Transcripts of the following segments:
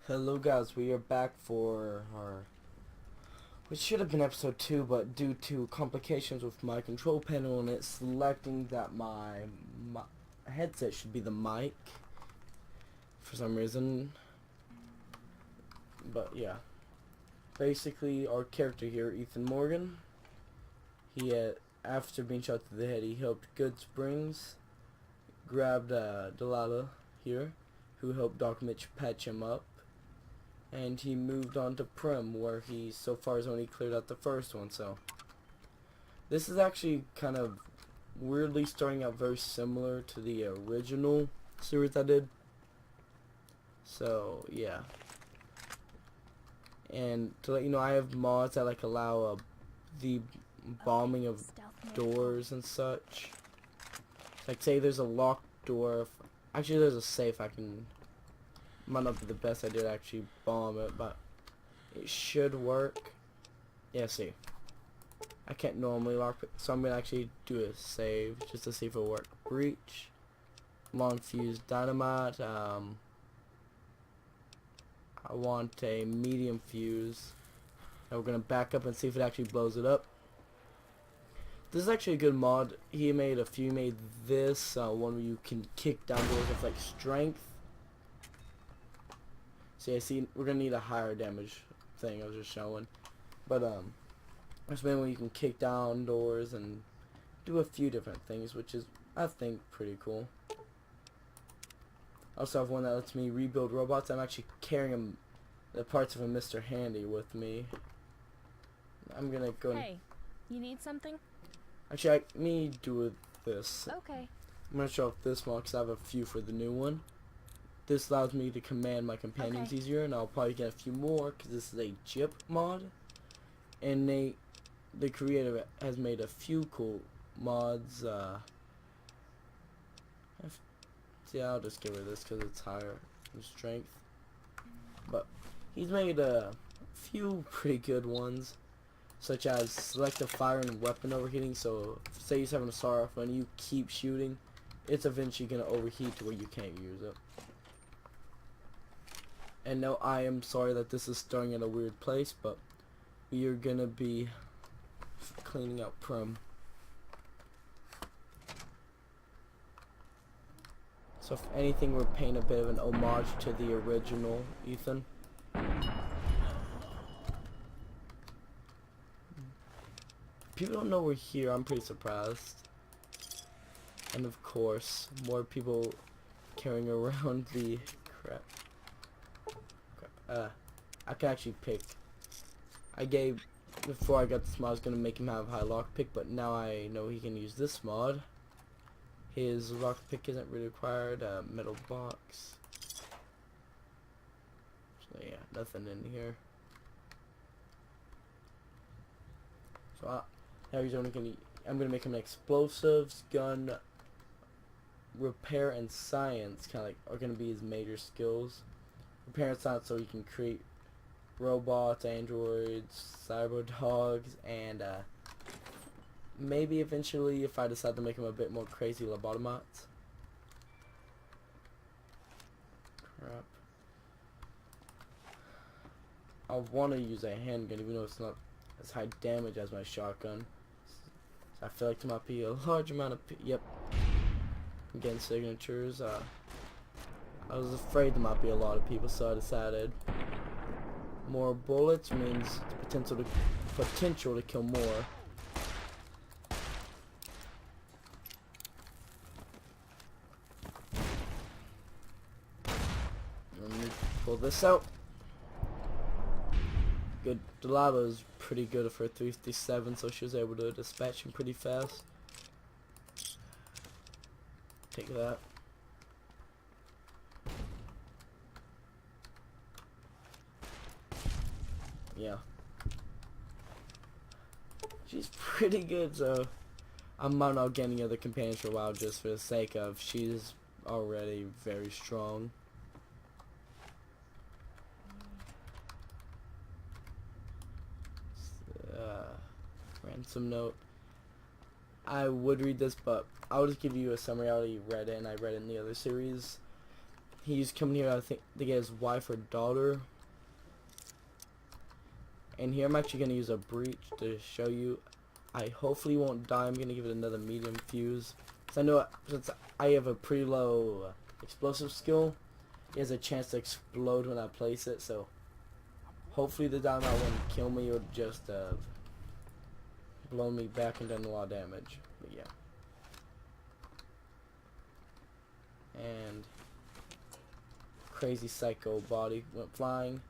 Hello guys, we are back for our, which should have been episode 2, but due to complications with my control panel and it selecting that my headset should be the mic for some reason. But yeah, basically our character here, Ethan Morgan, he had, after being shot through the head, he helped Good Springs, grabbed Delilah here, who helped Doc Mitch patch him up. And he moved on to Prim, where he so far has only cleared out the first one. So this is actually kind of weirdly starting out very similar to the original series I did. So yeah, and to let you know, I have mods that allow the bombing of doors and such. Like say there's a locked door. Actually, there's a safe. Might not be the best idea to actually bomb it, but it should work. Yeah, see, I can't normally lock it, so I'm gonna actually do a save just to see if it'll work. Breach, long fuse dynamite. I want a medium fuse. And we're gonna back up and see if it actually blows it up. This is actually a good mod. He made this one where you can kick down doors with strength. So yeah, see, we're gonna need a higher damage thing I was just showing, but there's one where you can kick down doors and do a few different things, which is, I think, pretty cool. I also have one that lets me rebuild robots. I'm actually carrying the parts of a Mr. Handy with me. I'm gonna go. Hey, you need something? Actually, let me do this. Okay. I'm gonna show off this mod because I have a few for the new one. This allows me to command my companions easier, and I'll probably get a few more because this is a JIP mod, and the creator has made a few cool mods. Yeah, I'll just give her this because it's higher in strength, but he's made a few pretty good ones, such as selective fire and weapon overheating. So say you're having a assault rifle and you keep shooting, it's eventually going to overheat to where you can't use it. And no, I am sorry that this is starting at a weird place, but we are going to be cleaning out Prim. So if anything, we're paying a bit of an homage to the original Ethan. People don't know we're here. I'm pretty surprised. And of course, more people carrying around the crap. I can actually pick. Before I got this mod, I was going to make him have high lockpick, but now I know he can use this mod. His lockpick isn't really required. Metal box. So yeah, nothing in here. So now he's only going to, I'm going to make him an explosives, gun, repair, and science are going to be his major skills. Repair and science, so he can create robots, androids, cyber dogs, and maybe eventually, if I decide to make him a bit more crazy, lobotomites. Crap. I want to use a handgun, even though it's not as high damage as my shotgun. So I feel like there might be a large amount of yep. I'm getting signatures. I was afraid there might be a lot of people, so I decided more bullets means the potential to kill more. Let me pull this out. Good. Delilah is pretty good for 357, so she was able to dispatch him pretty fast. Take that. Yeah, she's pretty good, so I might not get any other companions for a while just for the sake of she's already very strong. Ransom note. I would read this, but I'll just give you a summary. I already read it, and I read it in the other series. He's coming here, I think, to get his wife or daughter. And here I'm actually going to use a breach to show you. I hopefully won't die. I'm going to give it another medium fuse. So I know since I have a pretty low explosive skill, it has a chance to explode when I place it. So hopefully the dynamite won't kill me or just blow me back and done a lot of damage. But yeah. And crazy psycho body went flying.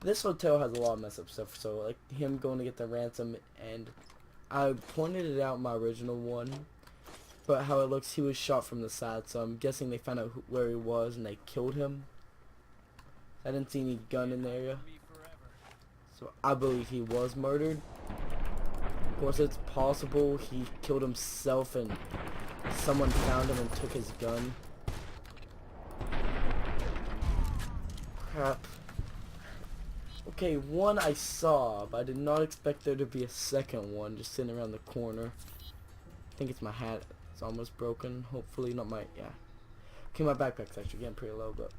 This hotel has a lot of mess up stuff, so like him going to get the ransom, and I pointed it out in my original one, but how it looks, he was shot from the side, so I'm guessing they found out where he was and they killed him. I didn't see any gun in the area, so I believe he was murdered. Of course, it's possible he killed himself and someone found him and took his gun. Crap. Okay, one I saw, but I did not expect there to be a second one just sitting around the corner. I think it's my hat. It's almost broken. Hopefully not my, yeah. Okay, my backpack's actually getting pretty low, but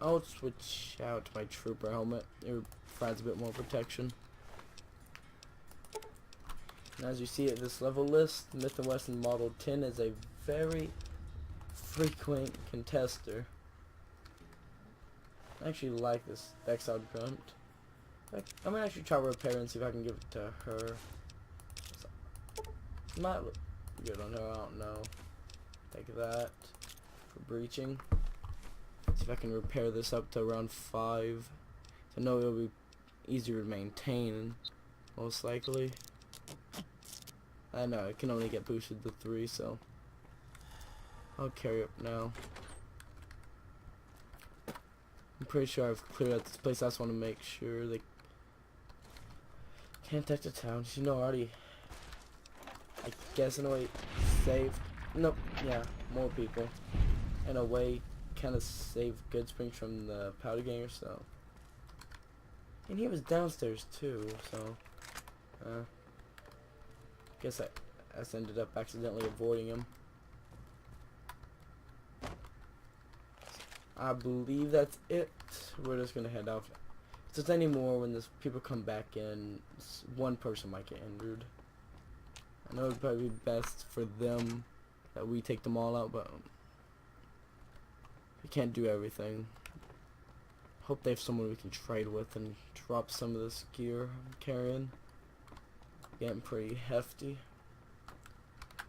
I'll switch out to my trooper helmet. It provides a bit more protection. And as you see at this level list, Smith & Wesson Model 10 is a very frequent contester. I actually like this backside grunt. I'm gonna actually try to repair and see if I can give it to her. So, might look good on her, I don't know. Take that for breaching. See if I can repair this up to around 5. I know it'll be easier to maintain, most likely. I know it can only get boosted to 3, so I'll carry up now. I'm pretty sure I've cleared out this place. I just want to make sure they can't touch the town. You know, already, I guess in a way, saved. Nope, yeah, more people. In a way, kind of saved Goodsprings from the powder ganger, so. And he was downstairs too, so. Guess I just ended up accidentally avoiding him. I believe that's it. We're just gonna head out. If there's any more, when this people come back in, one person might get injured. I know it'd probably be best for them that we take them all out, but we can't do everything. Hope they have someone we can trade with and drop some of this gear I'm carrying. Getting pretty hefty.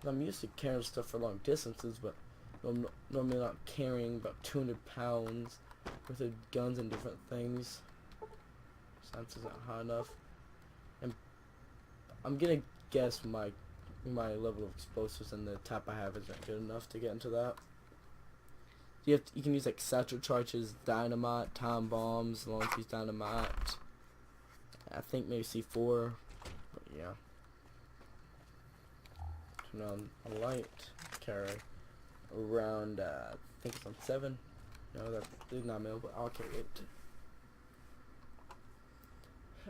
I'm used to carrying stuff for long distances, but I'm normally not carrying about 200 pounds worth of guns and different things. Science isn't high enough. And I'm gonna guess my level of explosives and the tap I have isn't good enough to get into that. You can use like satchel charges, dynamite, time bombs, long piece dynamite. I think maybe C4, but yeah. Turn on a light, carry around, I think it's on 7. No, that did not mail, but I'll carry it.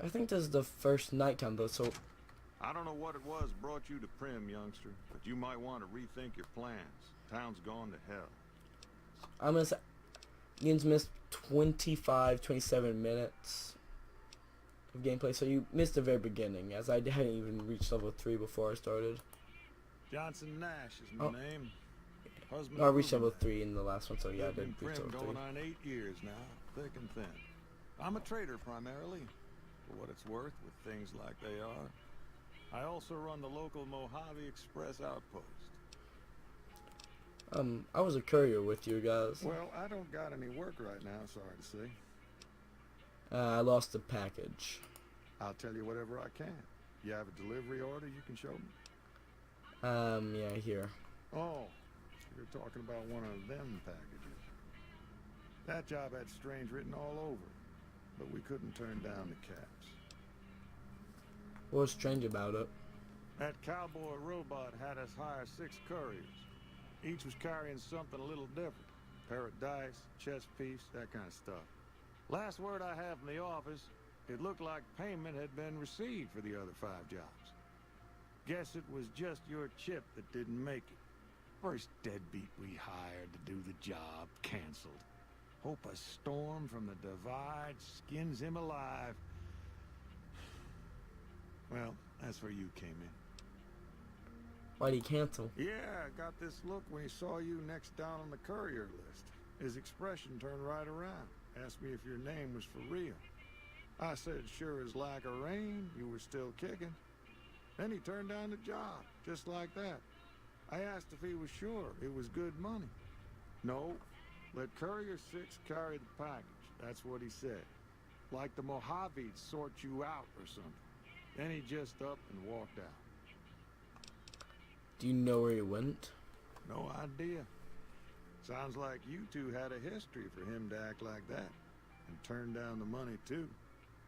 I think this is the first nighttime though, so. I don't know what it was brought you to Prim, youngster, but you might want to rethink your plans. Town's gone to hell. I'm gonna say, Ian's missed 27 minutes of gameplay, so you missed the very beginning, as I hadn't even reached level 3 before I started. Johnson Nash is my name. Husband No, I reached level 3 in the last one, so yeah, I did reach level 3. Going on 8 years now, thick and thin. I'm a trader primarily, for what it's worth with things like they are. I also run the local Mojave Express outpost. I was a courier with you guys. Well, I don't got any work right now, sorry to say. I lost the package. I'll tell you whatever I can. You have a delivery order you can show me? Yeah, here. Oh, you're talking about one of them packages. That job had strange written all over it, but we couldn't turn down the caps. What was strange about it? That cowboy robot had us hire 6 couriers. Each was carrying something a little different. Pair of dice, chess piece, that kind of stuff. Last word I have from the office, it looked like payment had been received for the other 5 jobs. Guess it was just your chip that didn't make it. First deadbeat we hired to do the job canceled. Hope a storm from the divide skins him alive. Well, that's where you came in. Why'd he cancel? Yeah, I got this look when he saw you next down on the courier list. His expression turned right around. Asked me if your name was for real. I said, sure as like a rain, you were still kicking. Then he turned down the job, just like that. I asked if he was sure it was good money. No, let Courier 6 carry the package. That's what he said. Like the Mojave'd sort you out or something. Then he just up and walked out. Do you know where he went? No idea. Sounds like you two had a history for him to act like that. And turn down the money, too.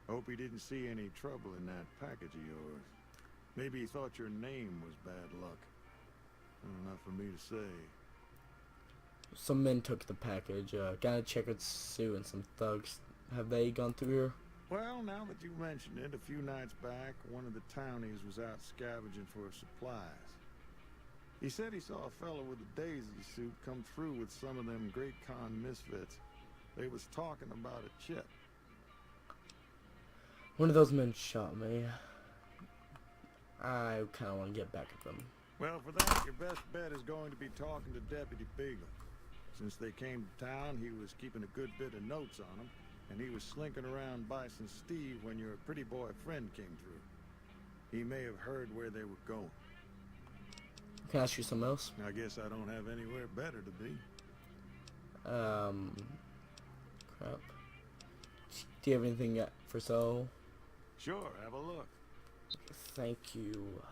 Hope he didn't see any trouble in that package of yours. Maybe he thought your name was bad luck. Enough for me to say. Some men took the package. Got a checkered suit and some thugs. Have they gone through here? Well, now that you mention it, a few nights back, one of the townies was out scavenging for supplies. He said he saw a fellow with a daisy suit come through with some of them Great Con misfits. They was talking about a chip. One of those men shot me. I kind of want to get back at them. Well, for that, your best bet is going to be talking to Deputy Beagle. Since they came to town, he was keeping a good bit of notes on them, and he was slinking around Bison Steve when your pretty boy friend came through. He may have heard where they were going. Can I ask you something else? I guess I don't have anywhere better to be. Crap. Do you have anything yet for sale? Sure, have a look. Thank you.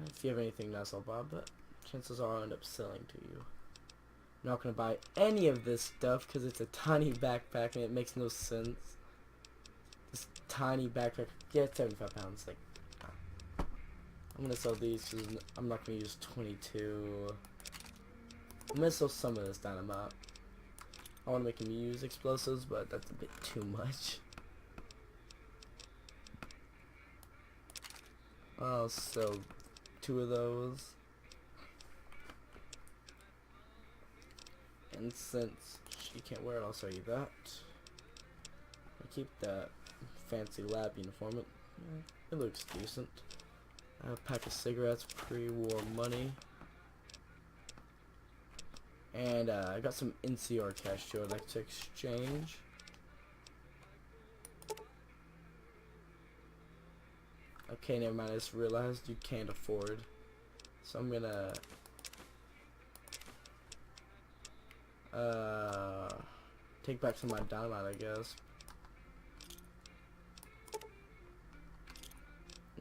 If you have anything nice, I'll buy, but chances are I'll end up selling to you. I'm not going to buy any of this stuff because it's a tiny backpack and it makes no sense. This tiny backpack, yeah, it's 75 pounds. Like, I'm going to sell these because I'm not going to use 22. I'm going to sell some of this dynamite. I want to make him use explosives, but that's a bit too much. I'll sell 2 of those. And since she can't wear it, I'll sell you that. I keep that fancy lab uniform. It looks decent. A pack of cigarettes, pre-war money. And I got some NCR cash too I'd like to exchange. Okay, never mind, I just realized you can't afford. So I'm gonna take back some of my dynamite, I guess.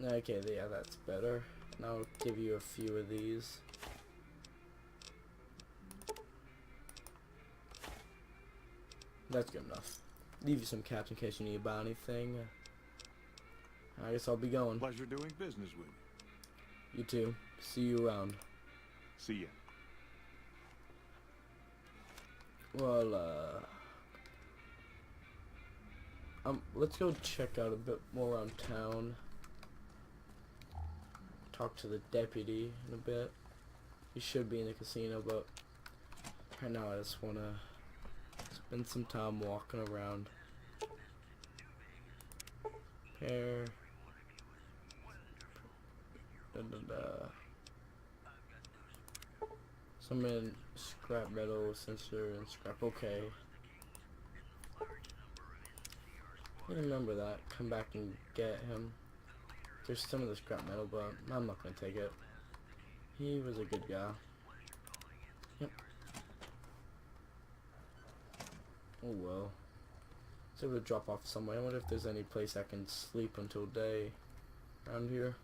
Okay, yeah, that's better. And I'll give you a few of these. That's good enough. Leave you some caps in case you need to buy anything. I guess I'll be going. Pleasure doing business with you. You too. See you around. See ya. Well, let's go check out a bit more around town. Talk to the deputy in a bit. He should be in the casino, but right now I just wanna spend some time walking around. Here. Some in scrap metal, sensor, and scrap. Okay. I remember that. Come back and get him. There's some of the scrap metal, but I'm not gonna take it. He was a good guy. Yep. Oh well. Let's able to drop off somewhere. I wonder if there's any place I can sleep until day around here.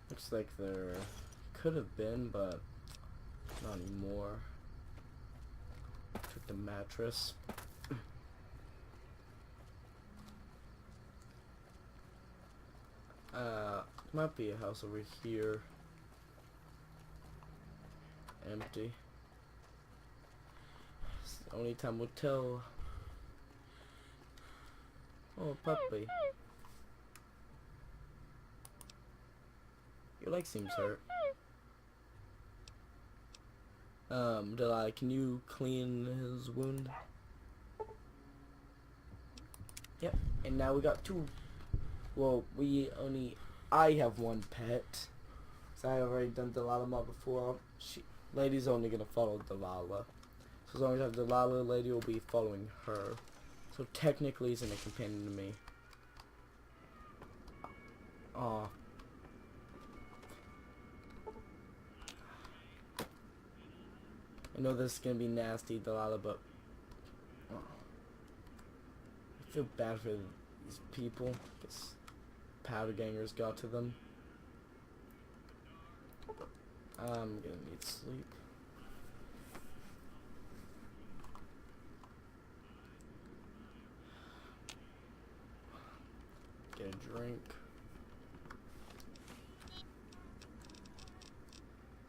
Looks like there could have been, but not anymore. Took the mattress. Might be a house over here. Empty. Only time will tell. Oh, puppy. Your leg seems hurt. Delilah, can you clean his wound? Yep, and now we got two. Well, I have one pet. So I already done Delilah Mob before. Lady's only gonna follow Delilah. So as long as I have Delilah, Lady will be following her. So technically he's a companion to me. Aw. I know this is gonna be nasty, Delilah, but I feel bad for these people. I guess powder gangers got to them. I'm gonna need sleep. Get a drink.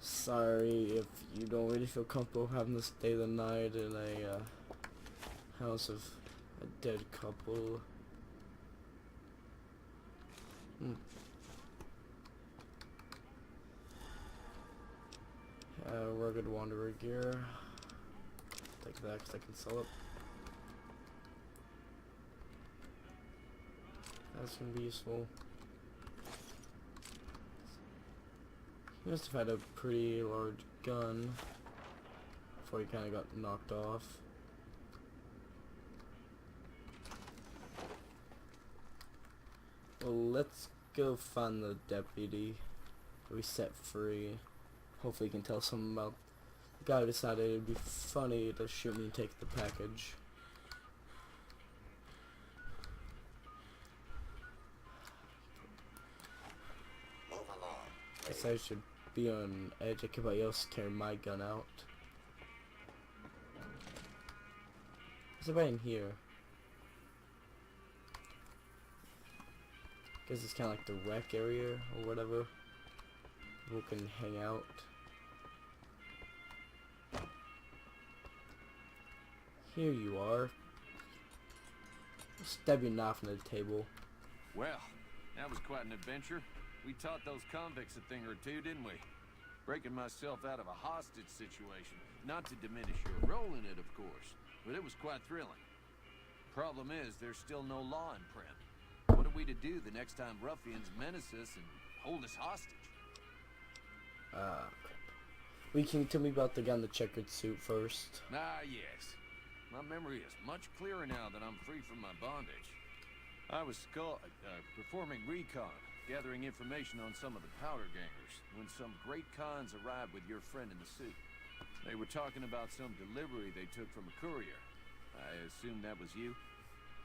Sorry if you don't really feel comfortable having to stay the night in a house of a dead couple. Rugged Wanderer gear. Take that because I can sell it. That's gonna be useful. He must have had a pretty large gun before he kind of got knocked off. Well, let's go find the deputy that we set free. Hopefully he can tell something about the guy who decided it'd be funny to shoot me and take the package. Guess I should be on edge like everybody else carrying my gun out. Is everybody in here? Guess it's kind of like the rec area or whatever. People can hang out. Here you are. Stab your knife on the table. Well, that was quite an adventure. We taught those convicts a thing or two, didn't we? Breaking myself out of a hostage situation. Not to diminish your role in it, of course, but it was quite thrilling. Problem is, there's still no law in Prim. What are we to do the next time ruffians menace us and hold us hostage? Crap. Can you tell me about the guy in the checkered suit first? Ah, yes. My memory is much clearer now that I'm free from my bondage. I was performing recon, gathering information on some of the powder gangers, when some great cons arrived with your friend in the suit. They were talking about some delivery they took from a courier. I assume that was you?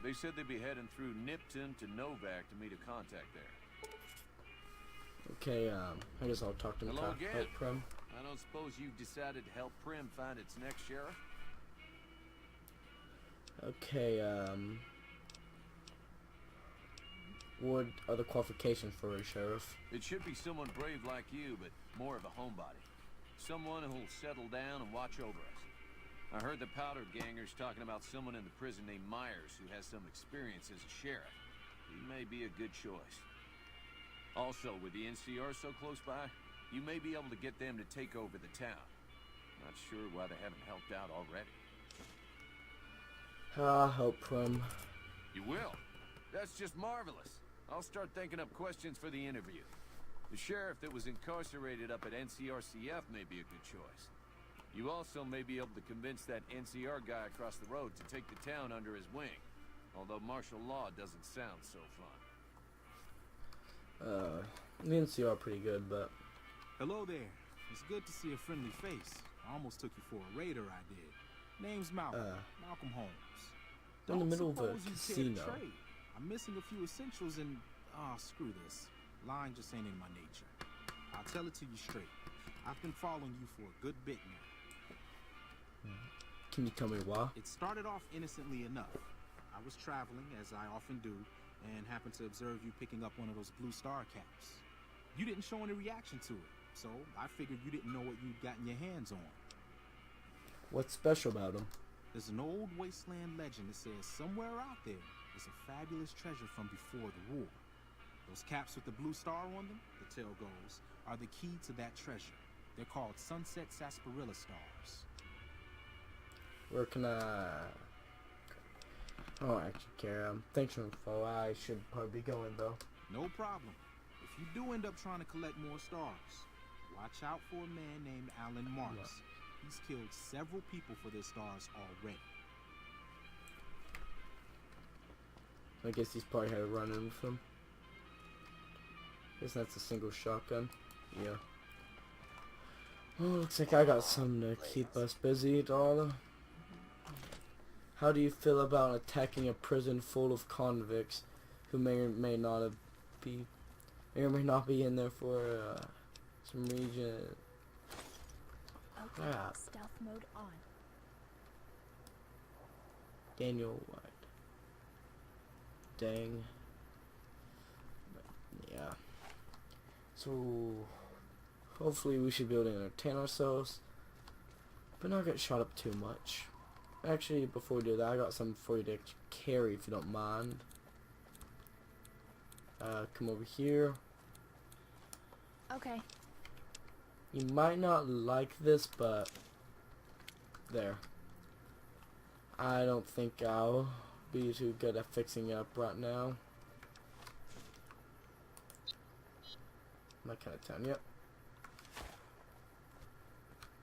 They said they'd be heading through Nipton to Novak to meet a contact there. Okay, I guess I'll talk to him. Hello again. Help Prim. I don't suppose you've decided to help Prim find its next sheriff? Okay, what are the qualifications for a sheriff? It should be someone brave like you, but more of a homebody. Someone who'll settle down and watch over us. I heard the powder gangers talking about someone in the prison named Myers who has some experience as a sheriff. He may be a good choice. Also, with the NCR so close by, you may be able to get them to take over the town. Not sure why they haven't helped out already. I'll help Prim. You will? That's just marvelous. I'll start thinking up questions for the interview. The sheriff that was incarcerated up at NCRCF may be a good choice. You also may be able to convince that NCR guy across the road to take the town under his wing. Although martial law doesn't sound so fun. The NCR are pretty good, but... Hello there. It's good to see a friendly face. I almost took you for a raider, I did. Name's Malcolm. Malcolm Holmes. They're in the middle of a Suppose you care to casino. trade. I'm missing a few essentials and... screw this. Lying just ain't in my nature. I'll tell it to you straight. I've been following you for a good bit now. Can you tell me why? It started off innocently enough. I was traveling, as I often do, and happened to observe you picking up one of those blue star caps. You didn't show any reaction to it, so I figured you didn't know what you'd gotten your hands on. What's special about them? There's an old wasteland legend that says somewhere out there, is a fabulous treasure from before the war. Those caps with the blue star on them, the tale goes, are the key to that treasure. They're called sunset sarsaparilla stars. Where can I... I don't actually care. Thanks for info. I should probably be going though. No problem. If you do end up trying to collect more stars, watch out for a man named Alan Marks. Yeah. He's killed several people for their stars already. I guess he's probably had a run-in with him. Guess that's a single shotgun. Yeah. Oh, looks like I got something to keep us busy, darling. How do you feel about attacking a prison full of convicts who may or may not be in there for some reason? Okay, Crap. stealth mode on. Daniel White. Dang. But, yeah. So hopefully we should be able to entertain ourselves, but not get shot up too much. Actually, before we do that, I got something for you to carry if you don't mind. Come over here. Okay. You might not like this, but there. I don't think I'll be too good at fixing it up right now. Am I kind of town? Yep.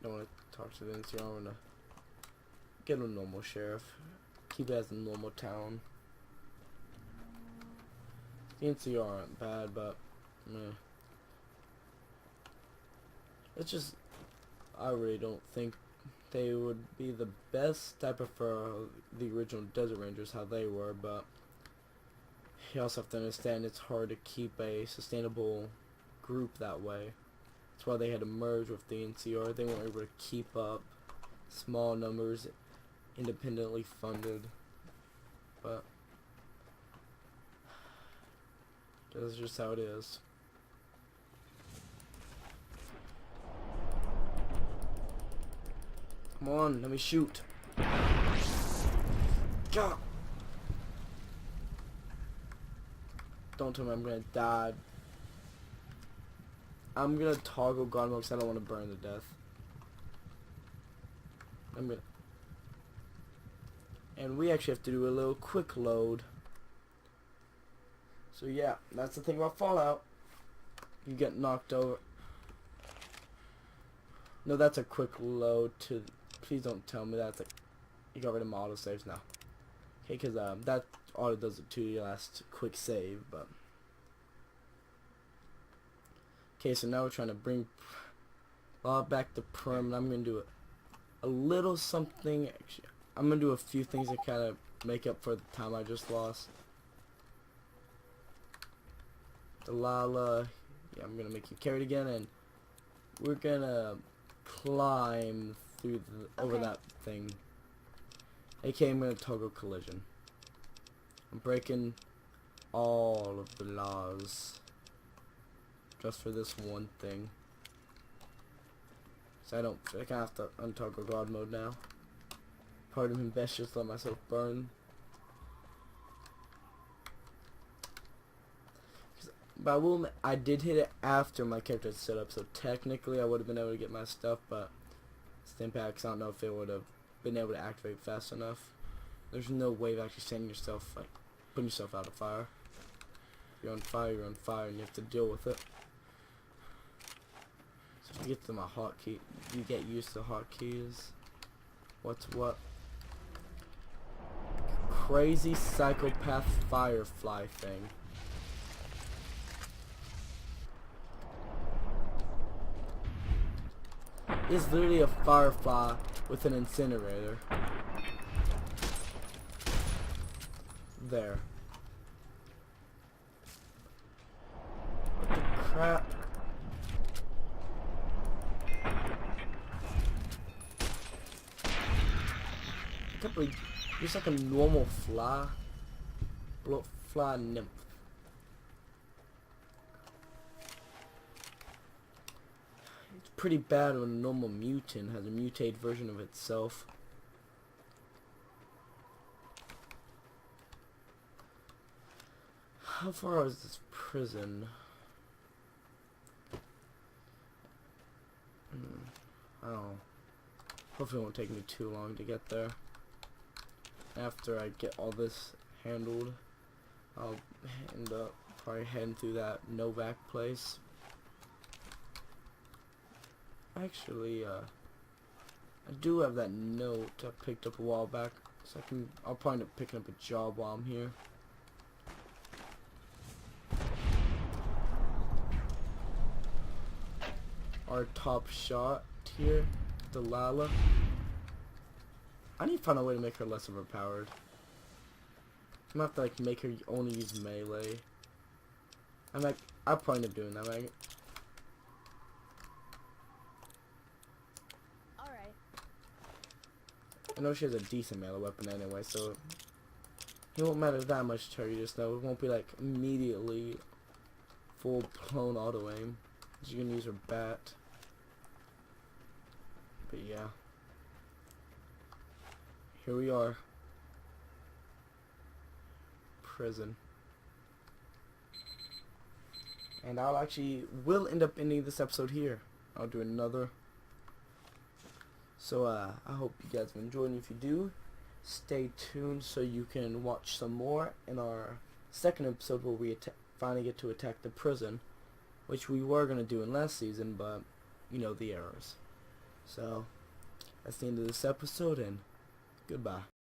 Don't want to talk to the NCR. I want to get a normal sheriff. Keep it as a normal town. The NCR aren't bad, but meh. It's just, I really don't think they would be the best. I prefer the original Desert Rangers, how they were, but you also have to understand it's hard to keep a sustainable group that way. That's why they had to merge with the NCR. They weren't able to keep up small numbers, independently funded, but that's just how it is. Come on, let me shoot. God. Don't tell me I'm gonna die. I'm gonna toggle God mode because I don't want to burn to death. And we actually have to do a little quick load. So yeah, that's the thing about Fallout. You get knocked over. No, that's a quick load to... Please don't tell me that's like... You got rid of my autosaves now. Okay, because that auto does it to your last quick save, but... Okay, so now we're trying to bring back to perm, and I'm going to do a little something. Actually, I'm going to do a few things to kind of make up for the time I just lost. Delilah, yeah, I'm going to make you carry it again, and we're going to climb through over that thing. Okay, I'm going to toggle collision. I'm breaking all of the laws just for this one thing. So I kind of have to untoggle God mode now. Pardon me, best just let myself burn. But I will admit, I did hit it after my character had set up, so technically I would have been able to get my stuff, but Stimpaks, I don't know if it would have been able to activate fast enough. There's no way of actually sending yourself, like, putting yourself out of fire. If you're on fire, and you have to deal with it. So to get to my hotkey, you get used to hotkeys. What's what? Crazy psychopath firefly thing. It's literally a firefly with an incinerator. There. What the crap? I can't believe it's like a normal fly. Fly nymph. It's pretty bad when a normal mutant has a mutated version of itself. How far is this prison? I don't know. Hopefully it won't take me too long to get there. After I get all this handled, I'll end up probably heading through that Novak place. Actually, I do have that note I picked up a while back, so I'll probably end up picking up a job while I'm here. Our top shot here, Delilah. I need to find a way to make her less overpowered. I'm gonna have to like make her only use melee. I'll probably end up doing that. Alright. I know she has a decent melee weapon anyway, so it won't matter that much to her just though. It won't be like immediately full blown auto aim. She's gonna use her bat. But yeah. Here we are. Prison. And will end up ending this episode here. I'll do another. So I hope you guys have enjoyed, and if you do, stay tuned so you can watch some more in our second episode where we finally get to attack the prison, which we were going to do in last season, but you know the errors. So that's the end of this episode, and goodbye.